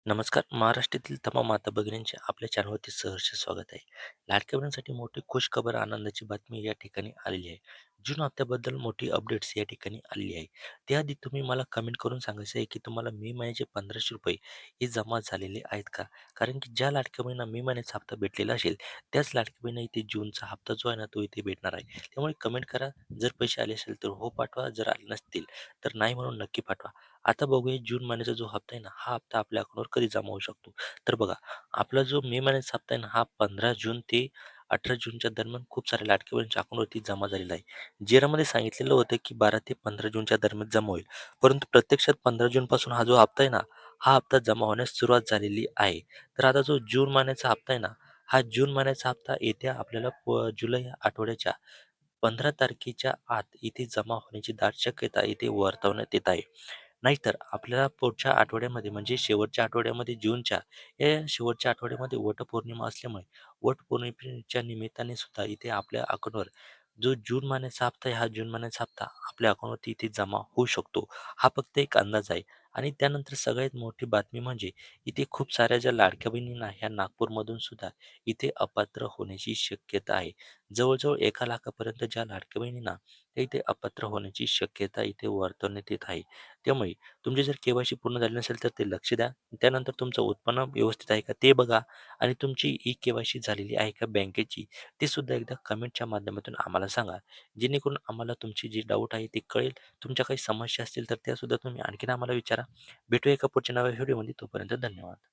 नमस्कार. महाराष्ट्रातील तमाम माता भगिनींचे आपल्या चॅनलवरती सहर्ष स्वागत आहे. लाडक्या बहिणींसाठी मोठी खुशखबर, आनंदाची बातमी या ठिकाणी आलेली आहे. जून हप्त्याबद्दल मोठी अपडेट्स या ठिकाणी आलेली आहे. त्याआधी तुम्ही मला कमेंट करून सांगायचं आहे की तुम्हाला मे महिन्याचे ₹1500 हे जमा झालेले आहेत का? कारण की ज्या लाडक्या बहिणींना मे महिन्याचा हप्ता भेटलेला असेल, त्याच लाडक्या बहिणींना इथे जूनचा हप्ता जो आहे ना, तो इथे भेटणार आहे. त्यामुळे कमेंट करा. जर पैसे आले असेल तर हो पाठवा. जर आले नसतील तर नाही म्हणून नक्की पाठवा. आता बघूया जून महिन्याचा जो हप्ता आहे ना, हा हप्ता आपल्या अकाउंटवर कधी जमा होऊ शकतो. तर बघा, आपला जो मे महिन्याचा हप्ता आहे ना, हा 15 जून ते 18 जूनच्या दरम्यान खूप साऱ्या लाडक्या बहिणींच्या अकाउंटवरती जमा झालेला आहे. जिरामध्ये सांगितलेलं होतं की 12 ते 15 जूनच्या दरम्यान जमा होईल. परंतु प्रत्यक्षात 15 जूनपासून हा जो हप्ता आहे ना, हा हप्ता जमा होण्यास सुरुवात झालेली आहे. तर आता जो जून महिन्याचा हप्ता आहे ना, हा जून महिन्याचा हप्ता येत्या आपल्याला जुलै आठवड्याच्या 15 तारखेच्या आत इथे जमा होण्याची दाट शक्यता इथे वर्तवण्यात येत आहे. नाहीतर आपल्याला पुढच्या आठवड्यामध्ये म्हणजे शेवटच्या आठवड्यामध्ये जूनच्या या शेवटच्या आठवड्यामध्ये वटपौर्णिमा असल्यामुळे वटपौर्णिमेच्या निमित्ताने सुद्धा इथे आपल्या अकाउंटवर जो जून महिन्याचा हप्ता आहे, हा जून महिन्याचा हप्ता आपल्या अकाउंटवरती इथे जमा होऊ शकतो. हा फक्त एक अंदाज आहे. आणि त्यानंतर सगळ्यात मोठी बातमी म्हणजे इथे खूप साऱ्या ज्या लाडक्या बहिणींना ह्या नागपूरमधून सुद्धा इथे अपात्र होण्याची शक्यता आहे. जवळजवळ 1 लाखापर्यंत ज्या लाडक्या बहिणींना त्या इथे अपात्र होण्याची शक्यता इथे वर्तवण्यात येत आहे. त्यामुळे तुमचे जर के-वाय-सी पूर्ण झाले नसेल तर ते लक्ष द्या. त्यानंतर तुमचं उत्पन्न व्यवस्थित आहे का ते बघा आणि तुमची ई-के-वाय-सी झालेली आहे का बँकेची ते सुद्धा एकदा कमेंटच्या माध्यमातून आम्हाला सांगा. जेणेकरून आम्हाला तुमची जी डाऊट आहे ती कळेल. तुमच्या काही समस्या असतील तर त्या सुद्धा तुम्ही आणखीन आम्हाला विचारा. भेटूया एका पुढच्या नव्या व्हिडिओमध्ये. तोपर्यंत धन्यवाद.